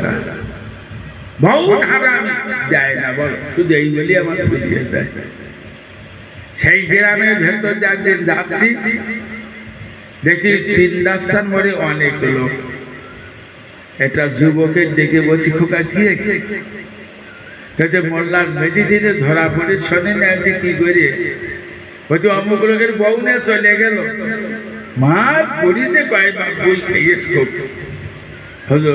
না, বহুত হারামি যায় না বল, শুধু এই বলি আমার বুঝিয়ে দেয়। সেই গ্রামের ভেতর একদিন যাচ্ছি, দেখি তিন রাস্তার মোড়ে অনেক লোক। এটা যুবকের দেখে বলছি, খোকা কি মোল্লার মেডিসিনে ধরা পড়ে, শোনেন আজকে কি করে, বলছি অমুক লোকের বউ নিয়ে চলে গেল, মা পুলিশে কয়েকবার বই খেয়ে হলো।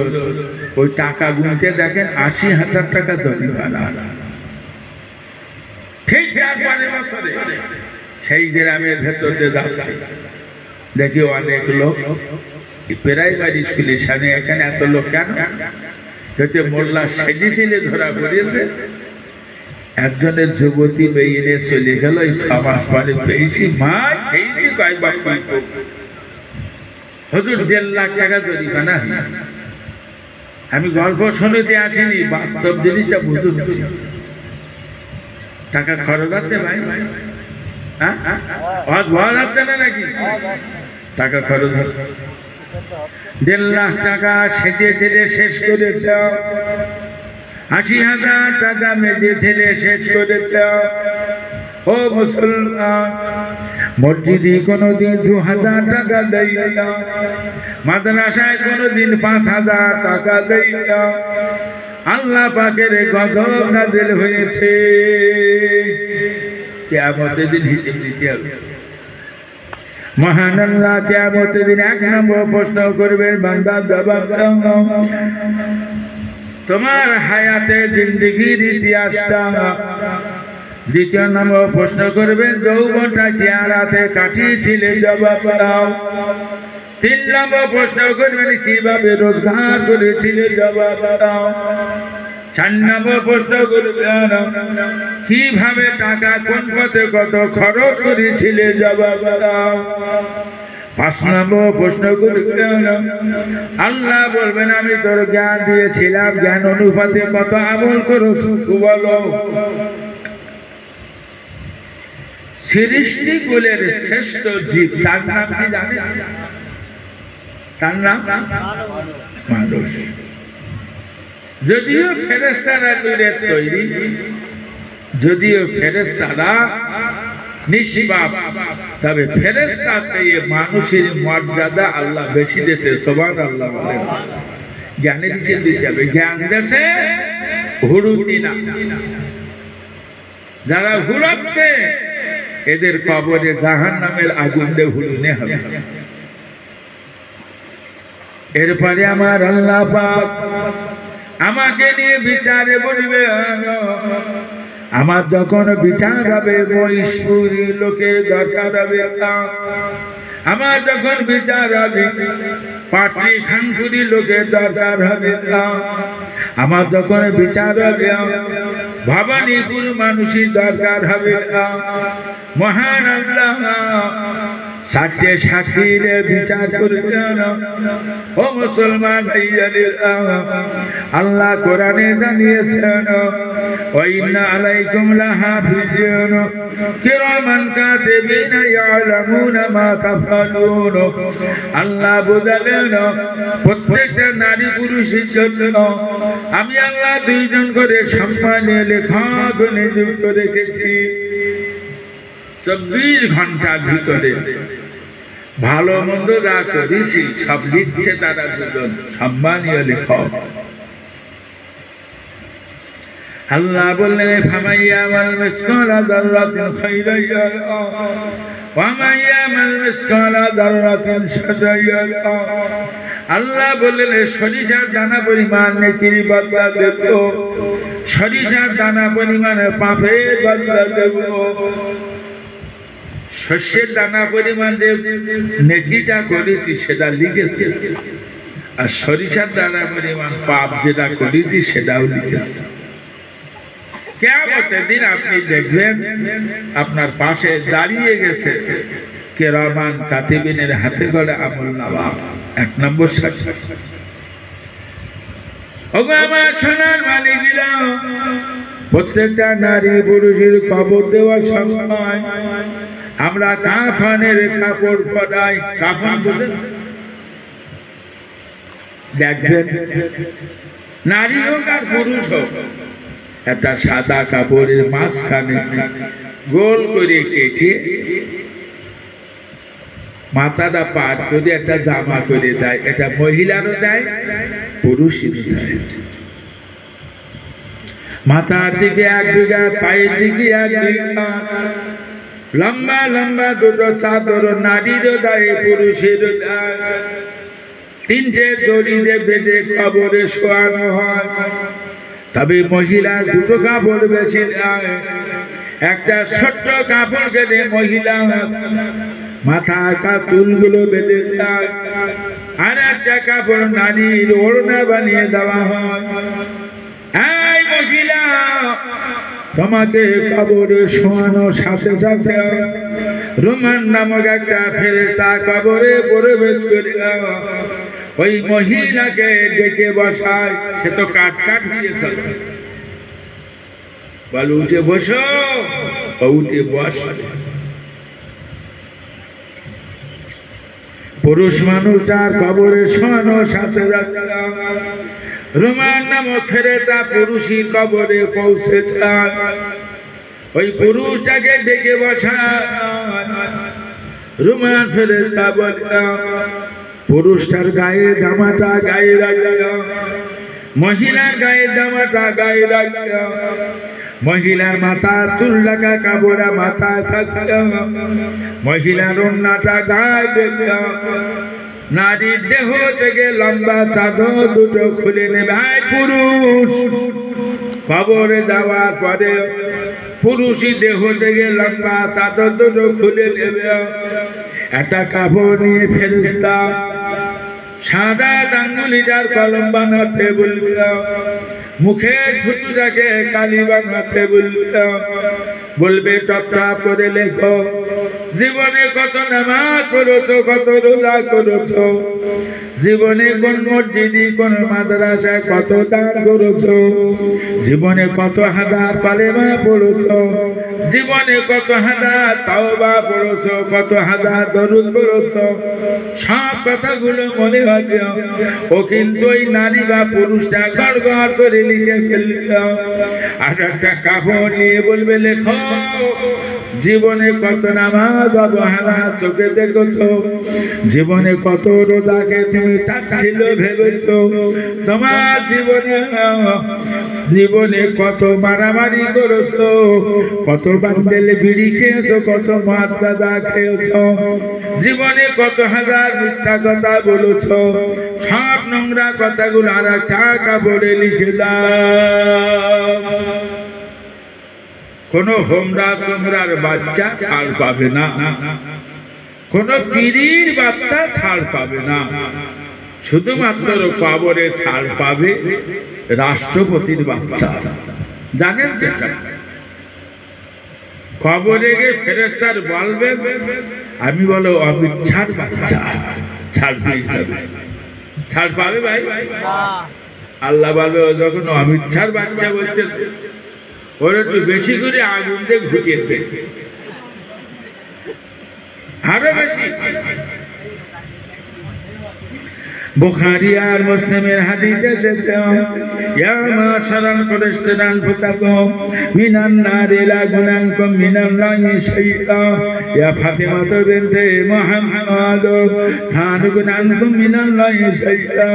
ওই টাকা গুনতে দেখেন ৮০,০০০ টাকা জরিমানা। ঠিক পরের বছরে সেই গ্রামের ভেতর দিয়ে যাচ্ছে, দেখি অনেক লোক প্রাইমারি স্কুলের সামনে, এখানে এত লোক কেন? মোল্লা সেদিছিলে ধরা পড়েছে, একজনের যুবতী মেয়ে নিয়ে চলে গেল। এই ৬ মাস পরে পেয়েছি, মা খেয়েছি কয়েকবার, হুজুর ১.৫ লাখ টাকা জরিমানা। আমি গল্প শুনতে আসিনি, বাস্তব জিনিসটা বুঝুন। টাকা খরচ আছে ভাই, হ্যাঁ ভয় হচ্ছে না নাকি? টাকা খরচ হচ্ছে, ১.৫ লাখ টাকা সেচে ছেড়ে শেষ করেছ, ৮০,০০০ টাকা মেজে ছেড়ে শেষ করেছ। ও মুসলমান, মসজিদে কোনোদিন ২,০০০ টাকা দেই না, মাদ্রাসায় কোনোদিন ৫,০০০ টাকা দেই না। আল্লাহ পাকের গজব নাযিল হয়েছে, কিয়ামতের দিন হিসাব দিতে হবে। মহান আল্লাহ কিয়ামতের দিন ১ নম্বর প্রশ্ন করবেন, বান্দা জবাব দাও, তোমার হায়াতে জিন্দেগির ইতিহাসটা। ২য় নম্বর প্রশ্ন করবেন, যৌবনটা চেহারাতে কাটিয়েছিলে, জবাব দাও। ৩ নম্বর প্রশ্ন করবেন, কিভাবে রোজগার করেছিলে, জবাব দাও। ৪ নম্বর প্রশ্ন করবেন, কিভাবে টাকা কোন পথে কত খরচ করেছিলে, জবাব দাও। ৫ নম্বর প্রশ্ন করবেন, আল্লাহ বলবেন আমি তোর জ্ঞান দিয়েছিলাম, জ্ঞান অনুপাতে কত আমল করছ বলো। সৃষ্টিকুলের শ্রেষ্ঠ জীব, তার নাম কি জানেন? তার নাম মানুষ। যদিও ফেরেশতারা নূরের তৈরি, যদিও ফেরেশতারা নিষ্পাপ, তবে ফেরেশতা থেকে মানুষের মর্যাদা আল্লাহ বেশি দিয়েছে। সুবহানাল্লাহ বলেন। জ্ঞানের দিকে যাবে, জ্ঞান দেশে হুড়ুতি না। যারা হুড়াচ্ছে এদের কবরে জাহান্নামের আগুন দিয়ে হুড়ুনে হবে। এরপরে আমার আল্লাহ পাক আমাকে নিয়ে বিচারে বলবে, আমার যখন বিচার হবে মহিষপুরী লোকের দরকার হবে, আমার যখন বিচার হবে পাটলি খানপুরি লোকের দরকার হবে, আমার যখন বিচার হবে ভবানীপুর মানুষের দরকার হবে। মহান আল্লাহ ৬০ সাক্ষীর বিচার করবেন। ও মুসলমান ভাইয়াদের, আল্লাহ কোরআনে জানিয়েছেন, ওয়া ইন্না আলাইকুম লাহাফিজুন কিরামান কাতিবিনা ইয়ালামুনা মা তাফআলুন। আল্লাহ বোঝালেন প্রত্যেকটা নারী পুরুষের জন্য আমি আল্লাহ ২ জন করে সম্মানীয় লেখক নিযুক্ত রেখেছি। ২৪ ঘন্টার ভিতরে ভালো মন্দ যা করেছি সব লিখছে তারা ২ জন সম্মানীয় লেখক। আল্লাহ বললেন, ফামাইয়ামাল মিসকালা যাররাতিন খাইরান ইয়ারা ওয়া মাইয়ামাল মিসকালা যাররাতিন শাররান ইয়ারা। আল্লাহ বললেন, সরিষার দানা পরিমাণ নেকির বদলা দেব, সরিষার দানা পরিমাণ পাপের বদলা দেব। শস্যের দানা পরিমাণ নেকিটা করেছি সেটা লিখেছি, আর সরিষার দানা পরিমাণ পাপ যেটা করেছি সেটাও লিখেছি। কিয়ামতের দিন আপনি দেখবেন আপনার পাশে দাঁড়িয়ে গেছে কিরামান কাতিবিনের হাতে করে আমলনামা। ১ নম্বর সাক্ষী। ওগো আমার সোনার মালিকেরা, প্রত্যেকটা নারী পুরুষের কবর দেওয়ার সময় আমরা কাফনের কাপড় পরাই। কাফন বলেন, দেখবেন নারী হোক আর পুরুষ হোক, একটা সাদা কাপড়ের মাঝখানে গোল করে কেটে মাথাটা পাট করে একটা জামা করে দেয়। এটা মহিলারও দেয়, পুরুষেরও দেয়। মাথার দিকে এক বিঘা, পায়ের দিকে এক বিঘা, লম্বা লম্বা দুটো চাদর নারীরও দেয়, পুরুষেরও দেয়। তিনটে দড়িতে বেঁধে কবরে শোয়ানো হয়। তবে মহিলার দুটো কাপড় বেশি দেয়। একটা ছোট্ট কাপড় কেটে মহিলা মাথা চুলগুলো বেঁধে দেয়, আর একটা কাপড় নারীর ওড়না বানিয়ে দেওয়া হয়। এই মহিলা, তোমাকে কবরে শোয়ানো সাথে সাথে রুমান নামক একটা ফেরেশতা কবরে প্রবেশ করে ওই মহিলাকে ডেকে বসায়। সে তো কাট কাট দিয়েছে, বল উঠে বসো, উঠে বস। পুরুষ মানুষটার কবরে শোয়ানো সাথে সাথে রুমান নামক ফেরেশতা পুরুষের কবরে পৌঁছে যায়। ওই পুরুষটাকে ডেকে বসায়। রুমান ফেরেশতা বলে, পুরুষটার গায়ে জামাটা গায়ে রাখা, মহিলার গায়ে জামাটা গায়ে রাখা, মহিলার মাথার চুল লাগা কাপড়া মাথায় থাকল, মহিলার ওড়নাটা গায়ে দেখল, নারীর দেহ থেকে লম্বা চাদর দুটো খুলে নেবে। পুরুষ কবরে যাওয়ার পরে পুরুষই দেহ থেকে লম্বা চাদর দুটো খুলে নেবে। একটা কাপড় নিয়ে ফেরেশতা সাদা আঙ্গুলিটার কলম বানাতে বলবে, মুখের থুতুটাকে কালি বানাতে বলবে, টপটা করে লেখো জীবনে কত নামাজ পড়েছো, কত রোজা করেছো, জীবনে কোন মসজিদে কোন মাদ্রাসায় কত দান করেছো, জীবনে কত হাজার কালেমা পড়েছো, জীবনে কত হাজার তাওবা পড়েছো, কত হাজার দরুদ পড়েছো, সব কথাগুলো মনে হবে। ও কিন্তু ওই নারী বা পুরুষটা গড় গড় করে লিখে ফেলল। আর একটা কাপড় নিয়ে বলবে, লেখো জীবনে কত নামাজ অবহেলা চোখে দেখেছো, জীবনে কত রোজাকে তুমি তাচ্ছিল্য ভেবেছো, তোমার জীবনে কত মারামারি করেছো, কত বান্ডেল বিড়ি খেয়েছো, কত মদ গাঁজা খেয়েছো, জীবনে কত হাজার মিথ্যা কথা বলেছো, সব নোংরা কথাগুলো আর একটা কাপড়ে লিখে দাও। কোন হোমরা তোমরার বাচ্চা ছাড় পাবে না, কোন পীরির বাচ্চা ছাড় পাবে না, শুধুমাত্র কবরে ছাড় পাবে রাষ্ট্রপতির বাচ্চা। জানেন কবরে গিয়ে ফেরেশতার বলবে, আমি বলো অমিত ছাড় বাচ্চা ছাড় পেয়ে যাবে, ছাড় পাবে ভাই? আল্লাহ বলবে, যখন অমিত ছাড় বাচ্চা বলছে ওর একটু বেশি করে আগুন দিয়ে ঘুরিয়ে দেবে, আরো বেশি। বুখারী আর মুসলিমের হাদিস এসেছে, ইয়া মাশারাল কুরাইশিন আনফুসাকুম মিনান নারি লা গুনানকুম মিনাল্লাহি শাইআ, ইয়া ফাতিমা বিনতে মুহাম্মদ সান গুনানকুম মিনাল্লাহি শাইআ।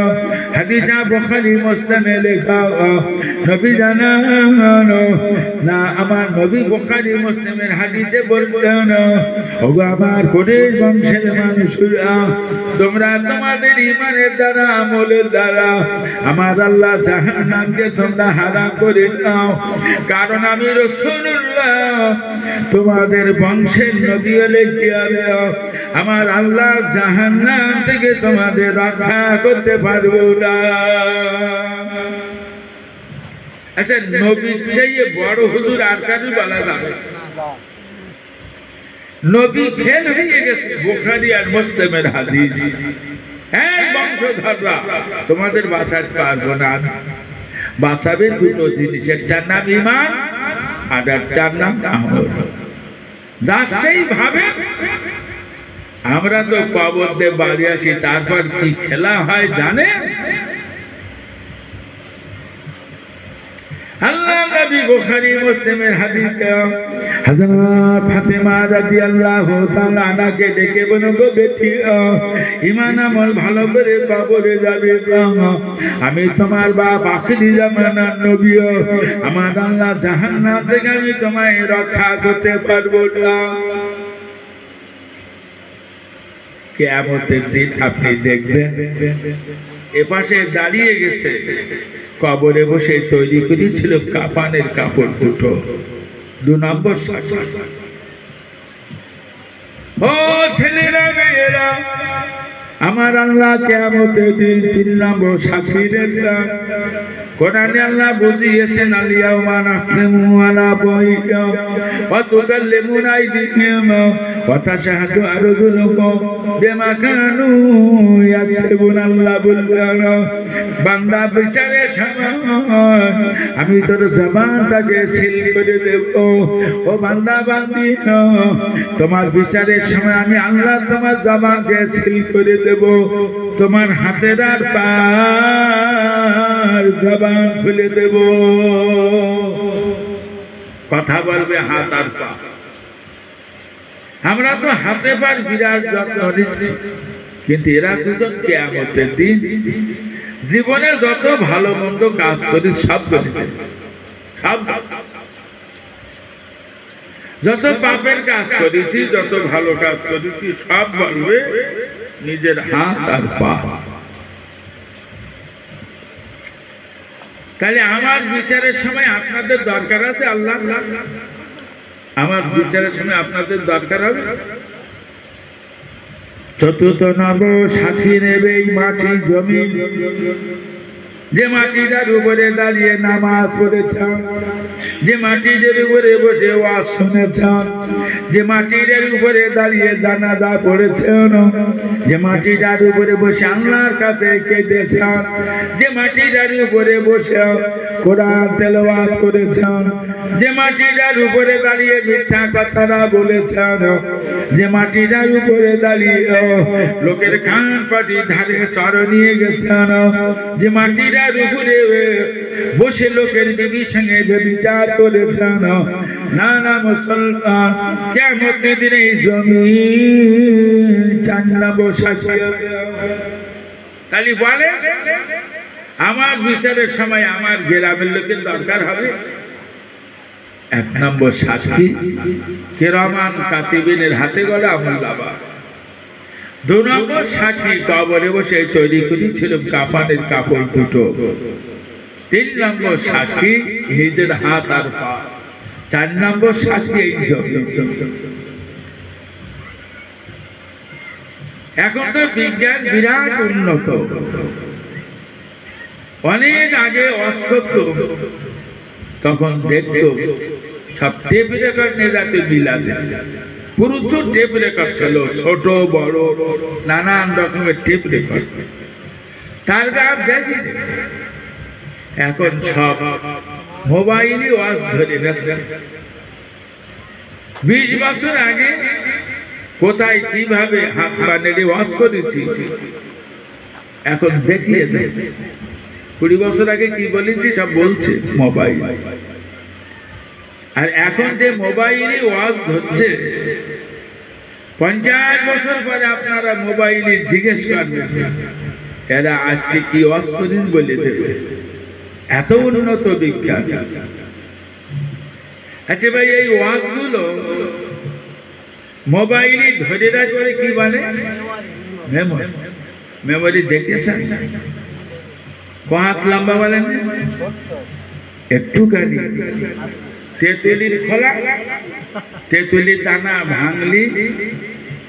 হাদিস বুখারী মুসলিমে লেখা। নবী জানানো না, আমার নবী বুখারী মুসলিমের হাদিসে বলতেন, ওগো আমার কুরাইশ বংশের মানুষরা, তোমরা তোমাদের ঈমানের দ্বারা আমলের দ্বারা আমার আল্লাহ জাহান্নামকে তোমরা হারাম করে দাও, কারণ আমি রাসূলুল্লাহ তোমাদের বংশের নবী হলে কি হবে, আমার আল্লাহ জাহান্নাম থেকে তোমাদের রক্ষা করতে পারবো না। আচ্ছা, নবীর চেয়ে বড় হুজুর আর কারো বলা যাবে? নবী ফেল হয়ে গেছে। বুখারী আর মুসলিমের হাদিস। হ্যাঁ বংশধররা, তোমাদের বাঁচাতে পারবো না। বাঁচাবে দুটো জিনিস, একটার নাম ঈমান আর একটার নাম আমল। সেই ভাবে আমরা তো কবর দিয়ে বাড়ি আসি, তারপর কি খেলা হয় জানে? আল্লাহ নবী বুখারী মুসলিমের হাদিসে হযরত ফাতেমা রাদিয়াল্লাহু তাআলা আনাকে ডেকে বলেন, গো বেটি, ঈমান আমল ভালো করে কবরে যাবে। আমি তোমার বাপ আখিরি জামানার নবী, আমার আল্লাহ জাহান্নাম থেকে আমি তোমায় রক্ষা করতে পারবো না। কিয়ামতের দিন আপনি দেখবেন এপাশে দাঁড়িয়ে গেছে, কবরে বসে তৈরি করেছিল কাফনের কাপড় দুটো। 2 নম্বর সাক্ষী। ও ছেলেরা মেয়েরা, আমার আল্লাহ কিয়ামতের দিন 3 নম্বর সাক্ষী দেখলাম। কোরআনে আল্লাহ বুঝিয়েছেন, আলিয়াউমা নাখতিমু আলা আফওয়াহিহিম ওয়া তুকাল্লিমুনা আইদিহিম ওয়া তাশহাদু আরজুলুহুম বিমা কানু ইয়াকসিবুন। আল্লাহ বললেন, বান্দা বিচারের সময় আমি তোর জবানটাকে সিল করে দেব। ও বান্দা বান্দি, তোমার বিচারের সময় আমি আল্লাহ তোমার জবানকে সিল করে দেব। তোমার হাতের আর পার জবান খুলে দেব। কথা বলবে হাত আর পা। আমরা তো হাতে পার বিরাট যত্ন নিচ্ছি, কিন্তু এরা দুজন কিয়ামতের দিন জীবনে যত ভালো মন্দ কাজ করি সব বলবে, সব যত পাপের কাজ করেছি, যত ভালো কাজ করেছি সব বলবে নিজের হাত আর পা। তাহলে আমার বিচারের সময় আপনাদের দরকার আছে আল্লাহ, আমার বিচারের সময় আপনাদের দরকার হবে। চতুর্থ নম্বর সাক্ষী নেবে এই মাটি জমি, যে মাটিটার উপরে দাঁড়িয়ে নামাজ পড়েছেন, যে মাটিটার উপরে বসে ওয়াজ শুনেছেন, যে মাটিটার উপরে দাঁড়িয়ে জানাজা পড়েছেন, যে মাটিটার উপরে বসে আল্লাহর কাছে কেঁদেছেন, যে মাটিটার উপরে বসে কোরআন তেলাওয়াত করেছেন, যে মাটিটার উপরে দাঁড়িয়ে মিথ্যা কথাটা বলেছেন, যে মাটিটার উপরে দাঁড়িয়ে লোকের কান পাটি ধারে চর নিয়ে গেছেন, যে মাটিটার উপরে বসে লোকের বিবির সঙ্গে ব্যভিচার করেছেন, না না মুসলমান, কিয়ামতের দিনে জমিন জান্নাতে সাক্ষী হবে। তাহলে বলে আমার বিচারের সময় আমার গ্রামের লোকের দরকার হবে। 1 নম্বর সাক্ষী কিরামান কাতিবিনের হাতে গলা আমল নামা। 2 নম্বর সাক্ষী কবরে বসে তৈরি করেছিল কাফনের কাপড় দুটো। 3 নম্বর সাক্ষী নিজের হাত আর পা। 4 নম্বর সাক্ষী এই জগৎ। এখন তো বিজ্ঞান বিরাট উন্নত। অনেক আগে অসত্য তখন দেখতো সব টেপ রেকর্ড নিয়ে যাতে মিলাতে, প্রচুর টেপ রেকর্ড ছিল, ছোট বড় নানান রকমের টেপ রেকর্ড। তার গাছ দেখি এখন সব মোবাইলই ওয়াজ ধরে রাখছে। 20 বছর আগে কোথায় কিভাবে হাত পা নেড়ে ওয়াজ করেছি এখন দেখিয়ে দেয়। 20 বছর আগে কি বলেছি সব বলছে মোবাইল। আর এখন যে মোবাইলই ওয়াজ ধরছে, 50 বছর পরে আপনারা মোবাইলে জিজ্ঞেস করবেন এরা আজকে কি ওয়াজ করেন বলে দেবে, এত উন্নত বিজ্ঞান। আচ্ছা ভাই, এই ওয়াজগুলো মোবাইলে ধরে রাখবে কি বলে মেমোরি। মেমোরি দেখেছেন কত লম্বা বলেন? একটুখানি তেঁতুলির খোলা, তেঁতুলির দানা ভাঙলি,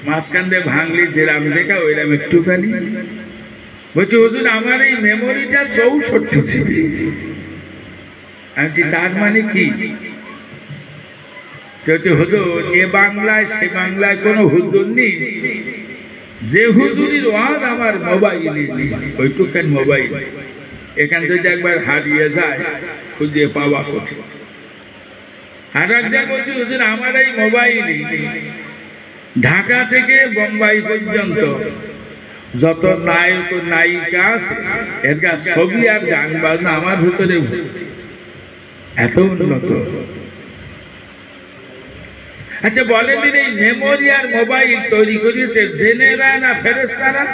মাঝখান দিয়ে ভাঙলি যেরাম দেখা ওইরাম একটুখানি। বলছি হুজুর আমার এই মেমোরিটা 64 জিবি। আমি তার মানে কি? হুজুর এ বাংলায় সে বাংলায় কোনো হুজুর নেই, যে হুজুরির ওয়াজ আমার মোবাইলে নেই, ওইটুকান মোবাইল। এখান থেকে একবার হারিয়ে যায়, খুঁজে পাওয়া কঠিন। আর একজন বলছি হুজুর আমার এই মোবাইলে ঢাকা থেকে বোম্বাই পর্যন্ত যত নায়ক নায়িকা আছে এর ছবি আর গান বাজনা আমার ভিতরে। এত উন্নত। আচ্ছা বলেন এই মেমোরি আর মোবাইল তৈরি করেছে জেনেরা না ফেরেশতারা?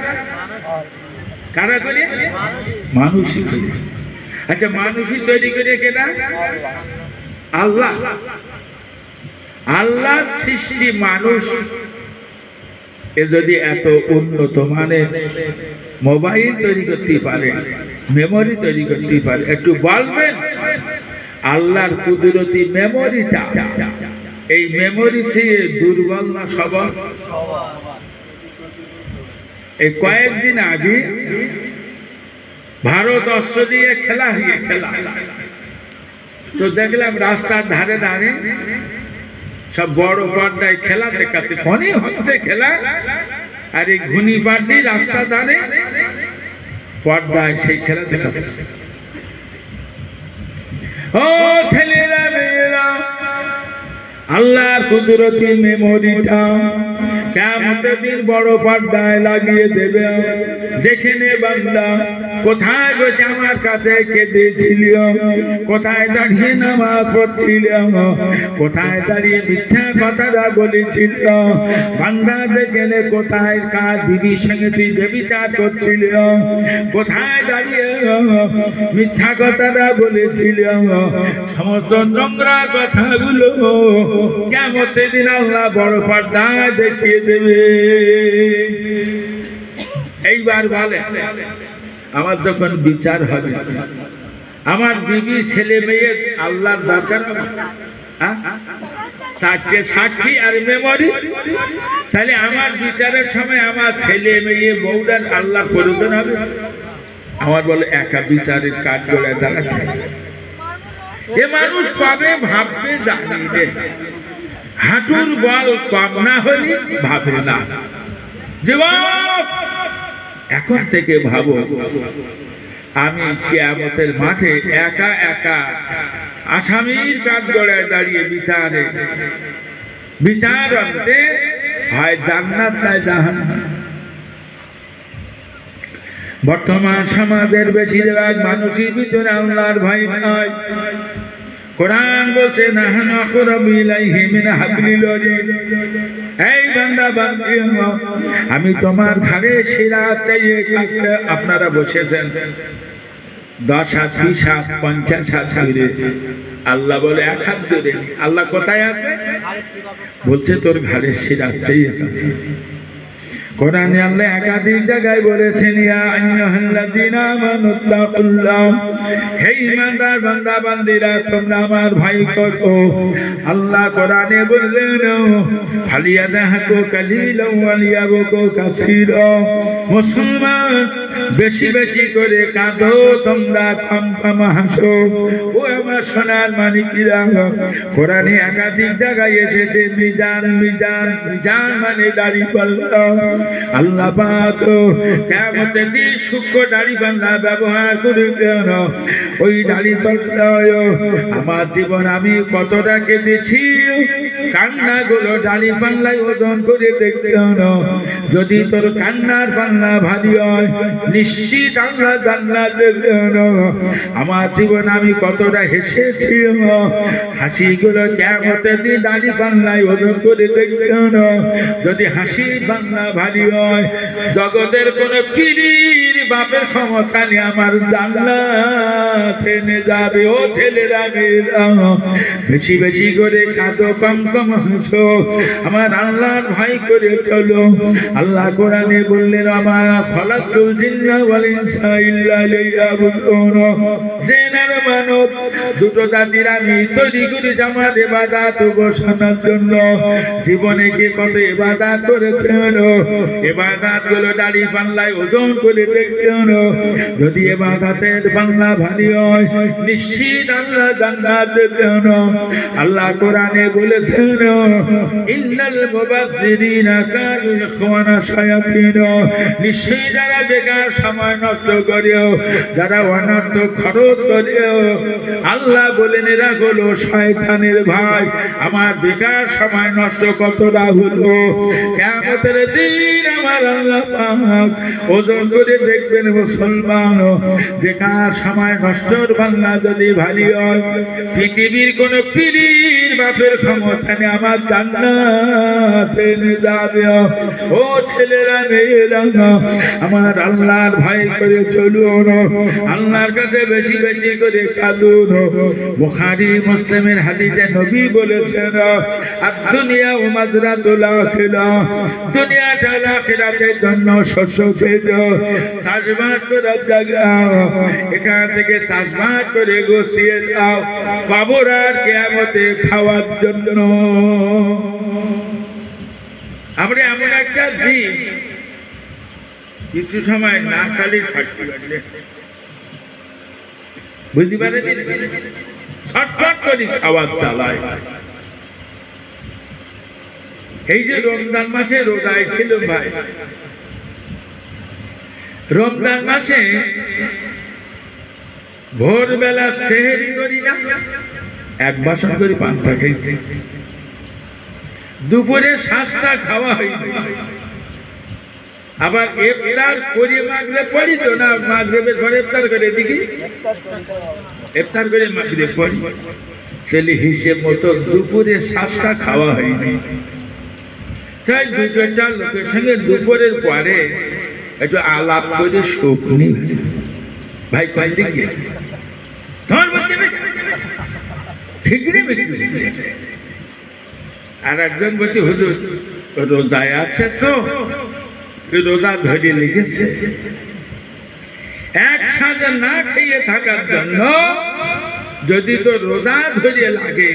কারা করে? মানুষই করে। আচ্ছা মানুষই তৈরি করে কেনা? আল্লাহ। আল্লাহ সৃষ্টি মানুষ এ যদি এত উন্নত মানের মোবাইল তৈরি করতে পারে, মেমোরি তৈরি করতে পারে, একটু বলবেন আল্লাহর কুদরতি মেমোরিটা এই মেমোরি চেয়ে দুর্বল না সবল? এই কয়েকদিন আগে ভারত অস্ট্রেলিয়া খেলা হয়ে খেলা তো দেখলাম রাস্তার ধারে ধারে সব বড় পর্দায় খেলা দেখাচ্ছে, ফোনে হচ্ছে খেলা, আর এই ঘুনি পার্টি রাস্তা ধারে পর্দায় সেই খেলা দেখাচ্ছে। ও ছেলেরা মেয়েরা, আল্লাহর কুদরতি মেমোরিটা কিয়ামতের দিন বড় পর্দায় লাগিয়ে দেবে। দেখে নে বান্দা, কোথায় বসে আমার কাছে কেঁদেছিল, কোথায় দাঁড়িয়ে নামাজ পড়ছিল, কোথায় দাঁড়িয়ে মিথ্যা কথাটা বলেছিল। বান্দা দেখে নে কোথায় কার বিবির সঙ্গে তুই ব্যভিচার করছিল, কোথায় দাঁড়িয়ে মিথ্যা কথাটা বলেছিল। সমস্ত নোংরা কথাগুলো কিয়ামতের দিন আল্লাহ বড় পর্দায় দেখিয়ে দেবে। এইবার বলে আমার যখন বিচার হবে, আমার বিবি ছেলে মেয়ে আল্লাহর দরকার হবে? চারটে সাক্ষী আর মেমোরি, তাহলে আমার বিচারের সময় আমার ছেলে মেয়ে বউদার আল্লাহর প্রয়োজন হবে? আমার বলে একা বিচারের কাজ করে দাঁড়াচ্ছে। এ মানুষ কবে ভাববে জানি রে, হাঁটুর বল কম না হলে ভাবে না। যুবক এখন থেকে ভাবো, আমি কিয়ামতের মাঠে একা একা আসামির কাঠ গড়ায় দাঁড়িয়ে বিচার আনতে হয় জান্নাত নাই জাহান্নাম। বর্তমান সমাজের বেশিরভাগ মানুষের ভিতরে আল্লাহর ভয় নাই। কোরআন বলছে নাহনু আকরাবু ইলাইহি মিন হাবলিল ওয়ারিদ, এই বান্দা বান্দি আমি তোমার ঘাড়ে শিরা চাইয়ে কাছে। আপনারা বসেছেন 10 হাত 20 হাত 50 হাত দূরে, আল্লাহ বলে 1 হাত দূরে। আল্লাহ কোথায় আছে? বলছে তোর ঘাড়ে শিরা চাইয়ে কাছে। কোরআনে আল্লাহ একাধিক জায়গায় বলেছেন ইয়া আইয়ুহাল্লাযীনা আমানুত্তাকুল্লাহ, হে ঈমানদার বান্দা বান্দীরা তোমরা আমার ভয় করো। আল্লাহ কোরআনে বললেন ফালিয়াযাহাকু কালীলান ওয়া লিয়াবকু কাসীরা, মুসলমান বেশি বেশি করে কাঁদো, তোমরা কম কম হাসো। ও আমার সোনার মানিকেরা, কোরআনে একাধিক জায়গায় এসেছে মিজান মিজান মিজান মানে দাড়িপাল্লা। আল্লাহ পাক কিয়ামতের দিন সূক্ষ্ম দাড়িপাল্লা ব্যবহার করে কেন ওই দাড়িপাল্লায় আমার জীবন আমি কতটা কেঁদেছি, কান্নাগুলো দাড়িপাল্লায় ওজন করে দেখতে হলো। যদি তোর কান্নার পাল্লা ভারী হয় নিশ্চিত আল্লাহ জান্নাত দেবে। আমার জীবন আমি কতটা হেসেছি, হাসিগুলো কিয়ামতের দিন দাড়িপাল্লায় ওজন করে দেখতে হলো। যদি হাসি পাল্লা ভারী হয় জগতের কোন পীরের বাপের ক্ষমতা নেই আমার জান্নাত এনে যাবে। ও ছেলেরা মেয়েরা, বেশি বেশি করে কাঁদো, কম কম হাসো, আমার আল্লাহর ভয় করে চলো। আল্লাহ কোরআনে বললেন আমার খালাকুল জিন্না ওয়াল ইনসা ইল্লা লিয়াবুদুন, জিন আর মানব দুটো জাতির আমি তৈরি করেছি আমার ইবাদত উপাসনার জন্য। জীবনে কে কত ইবাদত করেছেন, ইবাদত গুলো দাড়ি পাল্লায় ওজন করে দেখছেন। যদি ইবাদতের পাল্লা ভারী হয় নিশ্চিত আল্লাহ জান্নাত দেবেন। আল্লাহ কোরআনে বলেছেন ইন্নাল মুবাযযিরিনা কানু ইখওয়ানা শায়াতিন, নিশ্চয়ই যারা বেকার সময় নষ্ট করে, যারা অনর্থ খরচ করে আল্লাহ বলেন এরা হলো শয়তানের ভাই। আমার বেকার সময় নষ্ট কতটা হলো, কিয়ামতের দিন আমার আল্লাহ পাক ওজন করে দেখবেন মুসলমান, বেকার সময় নষ্টর বাংলা যদি ভারী হয়, পৃথিবীর কোন পীরের বাপের ক্ষমতা নেই আমার জান্নাতে নিয়ে যাবে। ও ছেলেরা মেয়েরা, আমার আল্লাহর ভয় করে চলুন, আল্লাহর কাছে বেশি বেশি করে কাঁদুন। বুখারী মুসলিমের হাদিসে নবী বলেছেন, দুনিয়া ও মাজরাতুল আখিরাহ, দুনিয়াটা আখিরাতের জন্য শস্য ক্ষেত, চাষবাস করার জায়গা, এখান থেকে চাষবাস করে গুছিয়ে দাও কবর আর কিয়ামতে খাওয়ার জন্য। আমরা এমন একটা জীব কিছু সময় না খালি থাকতে পারলে বুঝতে পারেন, ছটফট করে খাবার চালায়। এই যে রমজান মাসে রোজায় ছিল ভাই, রমজান মাসে ভোরবেলা সেহরি করি না, এক বাসন করে পান্তা খাইছি, দুপুরে শাস্তা খাওয়া হয়নি, আবার ইফতার করে মাগরিব পড়ি তো না, মাগরিবের ঘরে ইফতার করে দেখি, ইফতার করে মাগরিব পড়ি, তাহলে হিসেব মতো দুপুরে শাস্তা খাওয়া হয়নি। তাই দুই চারটা লোকের সঙ্গে দুপুরের পরে একটু আলাপ করে শোক নেই ভাই, কয় দিকে ঠিক নেই। আর একজন বলছে হুজুর রোজায় আছে তো, রোজা ধরে লেগেছে, একসাথে না খেয়ে থাকার জন্য যদি তো রোজা ধরে লাগে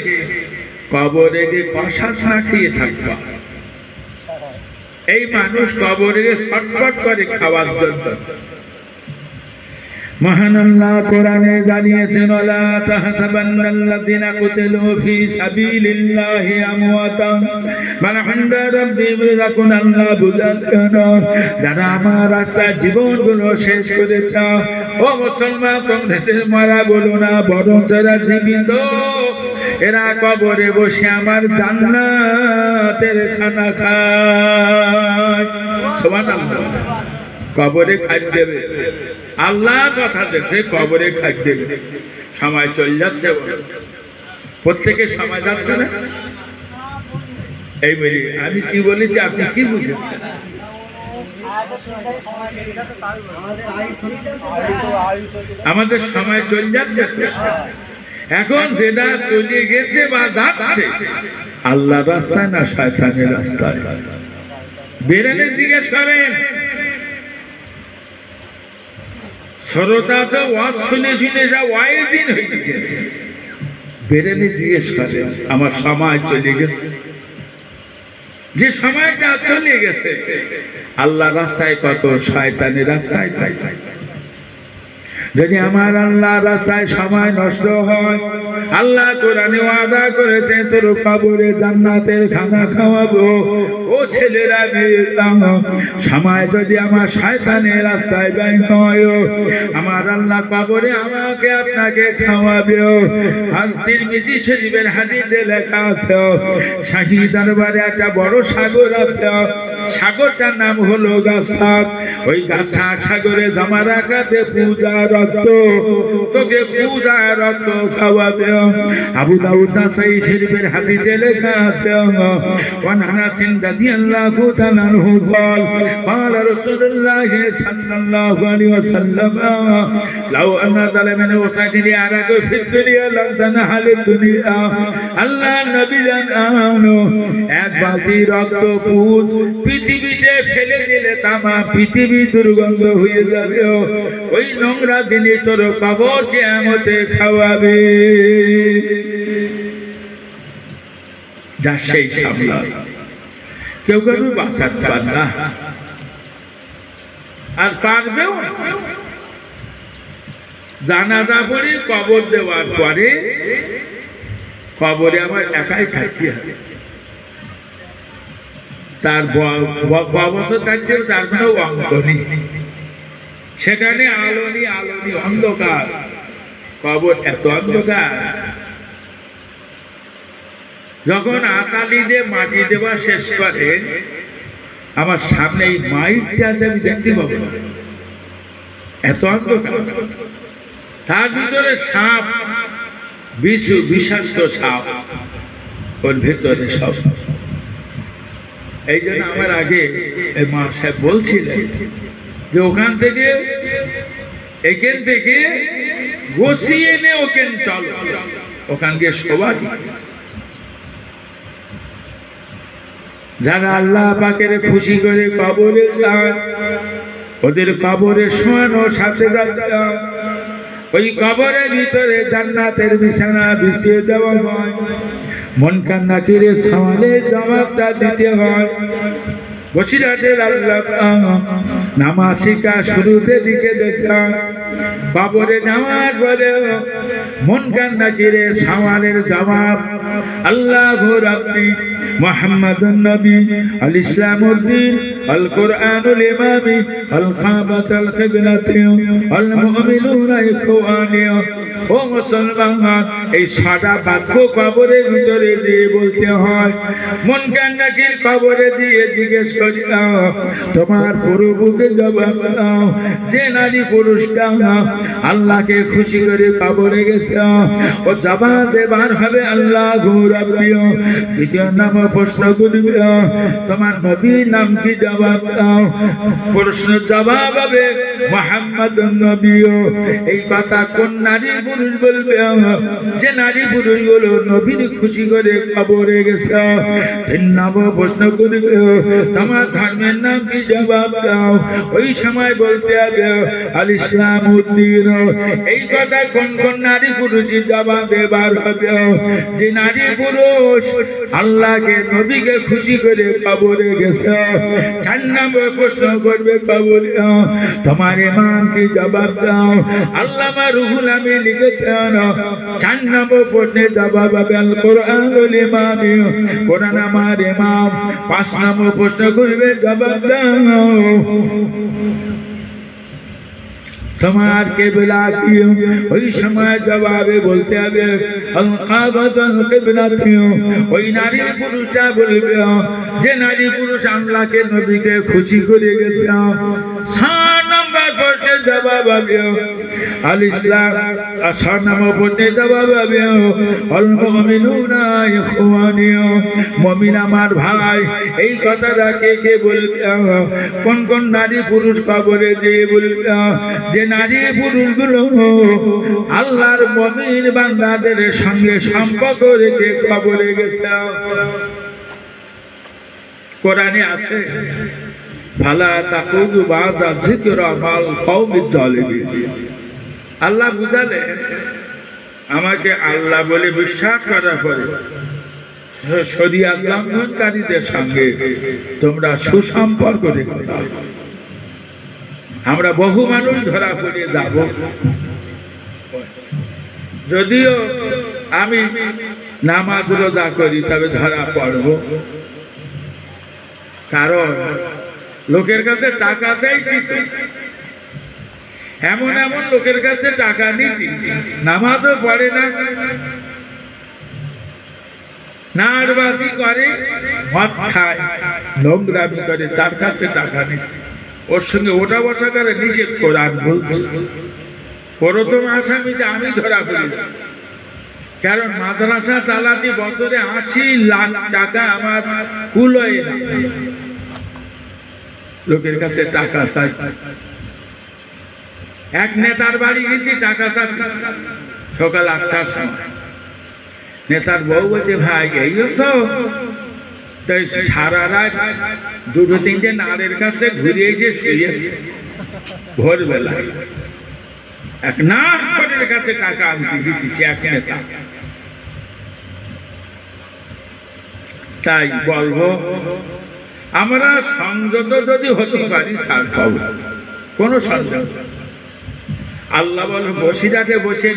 কবরে গিয়ে কষা না খেয়ে থাকবা। এই মানুষ কবরে ছটফট করে খাওয়ার জন্য। মহান আল্লাহ কোরআনে জানিয়েছেন, ওয়ালা তাহসাবান্নাল্লাযিনা কুতিলু ফী সাবিলিল্লাহি আমওয়াতান বাল ইনদা রাব্বিহিম ইয়ারযুকুন। আল্লাহ বুঝালেন, যারা আমার রাস্তায় জীবনগুলো শেষ করেছে, ও মুসলমান তোমরা মারা বলো না, বরং যারা জীবিত এরা কবরে বসে আমার জান্নাতের খানা খায়। সুবহানাল্লাহ। কবরে খাদ্য দেবে, আল্লাহ কথা দিয়েছে কবরে খাদ্য দেবে। সময় চলে যাচ্ছে, প্রত্যেকে সময় যাচ্ছে না। এই বলি আমি কি বলেছি, আপনি কি বুঝেছেন? আমাদের সময় চলে যাচ্ছে, এখন যেটা চলে গেছে বা যাচ্ছে আল্লাহ রাস্তায় না শয়তানের রাস্তায়। বেরেনে জিজ্ঞেস করেন, শ্রোতা তো ওয়াজ শুনে শুনে যা ওয়াইজিন হয়ে গেছে, বেরেনে জিজ্ঞেস করেন আমার সময় চলে গেছে, যে সময়টা চলে গেছে আল্লাহ রাস্তায় কত শয়তানের রাস্তায়। যদি আমার আল্লাহ রাস্তায় সময় নষ্ট হয়, আল্লাহ কোরআনে ওয়াদা করেছে তোর কবরে জান্নাতের খানা খাওয়াবো। ও ছেলেরা মেয়েরা, সময় যদি আমার শয়তানের রাস্তায় ব্যয় হয়, আমার আল্লাহ কবরে আমাকে আপনাকে খাওয়াবে। আর তিরমিজি শরীফের হাদিসে লেখা আছে, শাহী দরবারে একটা বড় সাগর আছে, সাগরটার নাম হলো গাছাক। ওই গাছাক সাগরে জামারা কাছে পূজা রক্ত, তোকে পূজা রক্ত খাওয়াবে। আবু দাউদ নাসাই শরীফের হাদিসে লেখা আছে, ওয়ান আনাস রাদিয়াল্লাহু তাআলা আনহু قال قال رسول الله صلى الله عليه وسلم لو ان ظلمنا وسجد على في الدنيا لم تنحل الدنيا। আল্লাহ নবী জানানো, এক বালতি রক্ত পুঁজ পৃথিবীতে ফেলে দিলে তামা পৃথিবী দুর্গন্ধ হয়ে যাবে। ওই নোংরা জিনিস তোর কবর কিয়ামতে খাওয়াবে। যা সেই সামলা, কেউ কেউ বাঁচাতে পারে না, আর পারবেও না। জানাজা পড়ে কবর দেওয়ার পরে কবরে আমার একাই থাকতে হবে। তার বছর থাকতে তার কোনো অঙ্ক নেই, সেখানে আলোনি আলোনি অন্ধকার। কবর এত অন্ধকার। যখন আতালি দিয়ে মাটি দেওয়া শেষ করে, আমার সামনে এই মাইকটা আছে, আমি দেখতে পাবো না, এত অন্ধকার। তার ভিতরে সাপ, বিষাক্ত সাপ, ওর ভেতরে সব। এই জন্য আমার আগে মা সাহেব বলছিলেন যে ওখান থেকে এখান থেকে গছিয়ে নে, ওখান চলো, ওখান গিয়ে শোভা। যারা আল্লাহ পাকের খুশি করে কবরে যান, ওদের কবরে শোয়ানো সাথে ওই কবরের ভিতরে জান্নাতের বিছানা বিছিয়ে দেওয়া হয়। মন কান্না করে সওয়ালের জবাবটা দিতে হয়। বসিরহাটের আল্লাহ নামাজ শিক্ষা শুরুতে দিকে দেখলাম, কবরে যাওয়ার পরে মন কান্না করে সওয়ালের জবাব আল্লাহ রাব্বি মুহাম্মাদুন নবী আল ইসলামউদ্দিন আল কুরআনুল ইমামি আল কাবাতুল কিবলাতি আল মুমিনুনা ইখওয়ানি। ও মুসলমান, এই সাদা বাক্য কবরের ভিতরে দিয়ে বলতে হয়। মন কান্না করে কবরে দিয়ে জিজ্ঞেস করি, তোমার প্রভুকে জবাব দাও, যে নারী পুরুষটা আল্লাহকে খুশি করে কবরে গেছে, ও জবাব দেবার হবে আল্লাহ রাব্বি। দ্বিতীয় নাম প্রশ্ন করবে, তোমার নবীর নাম কি, জবাব দাও। প্রশ্ন জবাব হবে মুহাম্মাদুন নবী। এই কথা কোন নারী পুরুষ বলবে? যে নারী পুরুষ গুলো নবীর খুশি করে কবরে গেছে। তিন নম্বর প্রশ্ন করবে, তোমার ধর্মের নাম কি, জবাব দাও। ওই সময় বলতে হবে আল ইসলামউদ্দিন। এই কথা কোন কোন নারী পুরুষের জবাব দেবার হবে? যে নারী পুরুষ আল্লাহকে নবীকে খুশি করে কবরে গেছে। চার নম্বর প্রশ্ন করবে কবরে, তোমার ইমাম কি, জবাব দাও। আল্লামা রুহুল আমিন লিখেছেন, চার নম্বর প্রশ্নের জবাব হবে আল কুরআনুল ইমামি, কোরআন আমার ইমাম। পাঁচ নম্বর প্রশ্ন করবে, জবাব দাও তোমার কিবলা কি। ওই সময় জবাবে বলতে হবে আল কাবাতুল কিবলাতি। ওই নারী পুরুষরা বলবে, যে নারী পুরুষ আল্লাহকে নবীকে খুশি করে গেছে। 6 নম্বর প্রশ্নের জবাব হবে আল ইসলাম। 6 নম্বর প্রশ্নের জবাব হবে আল মুমিনুনা ইখওয়ানি। মুমিন আমার ভাই। এই কথাটা কে কে বলবে? কোন কোন নারী পুরুষ কবরে দিয়ে বলবে? যে নারী পুরুষগুলো আল্লাহর মুমিন বান্দাদের সঙ্গে সম্পর্ক রেখে কবরে গেছে। কোরআনে আছে, ফালা তাকুযু বাদা যিকরা মাল কওমিজ জালিমিন। আল্লাহ বুঝালে আমাকে আল্লাহ বলে বিশ্বাস করার পরে শরীয়ত লঙ্ঘনকারীদের সঙ্গে তোমরা সুসম্পর্ক রেখো। আমরা বহু মানুষ ধরা পড়ে যাব। যদিও আমি নামাজ রোজা করি, তবে ধরা পড়ব। কারণ লোকের কাছে টাকা চাইছি, এমন এমন লোকের কাছে টাকা নিচ্ছি, নামাজও পড়ে না, নারবাজি করে, মদ খায়, নোংরামি করে, তার কাছে টাকা নিচ্ছি। ওর সঙ্গে ওটা বসা করে নিষেধ কোরআন বলছে। প্রথম আসামিতে আমি ধরা পড়ি, কারণ মাদ্রাসা চালাতে বছরে 80 লাখ টাকা আমার কুলোয় না। লোকের কাছে টাকা চাই। এক নেতার বাড়ি গেছি টাকা চাই, সকাল 8টার সময়। নেতার বউ বলছে, ভাই এই তো সারা রাত 2-3টে নারের কাছে ঘুরে এসে শুয়েছে। ভোরবেলা এক নারের কাছে টাকা আনতে দিচ্ছি, এক নেতা। তাই বলবো, আমরা সংযত যদি হতে পারি ছাড় পাবো, কোন সংযত। আল্লাহ বলো বসিরাতে বসে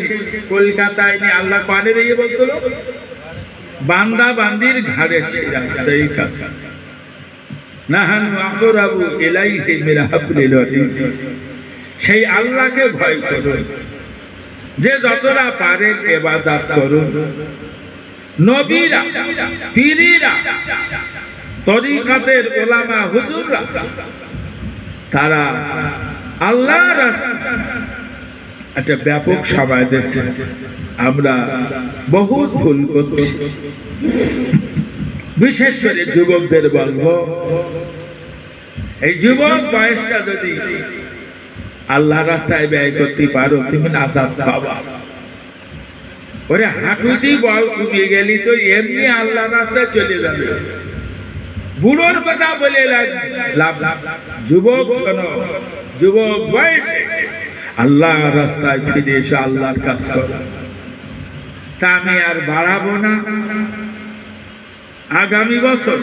কলকাতায় নিয়ে আল্লাহ কানে রেগে বলতো, বান্দা বান্দির ঘাড়ে শিরা, সেই কথা নাহানু আকরাবু ইলাইহি মিন হাবলিল ওয়ারিদ। সেই আল্লাহকে ভয় করো। যে যতটা পারেন ইবাদত করুন। নবীরা, পীরেরা, তরিকতের উলামা হুজুররা তারা আল্লাহর রাস্তায় একটা ব্যাপক সময় দিচ্ছে। আমরা বহুত ভুল করছি। বিশেষ করে যুবকদের বলবো, এই যুবক বয়সটা যদি আল্লাহ রাস্তায় ব্যয় করতে পারো, তুমি নাজাত পাবা। ওরে হাঁটুটি বল কমিয়ে গেলি তো এমনি আল্লাহ রাস্তায় চলে যাবে। বুড়োর কথা বলে লাভ। যুবক শোনো, যুবক বয়সে আল্লাহ রাস্তায় ফিরে এসে আল্লাহর কাজ করো। তা আমি আর বাড়াবো না। আগামী বছর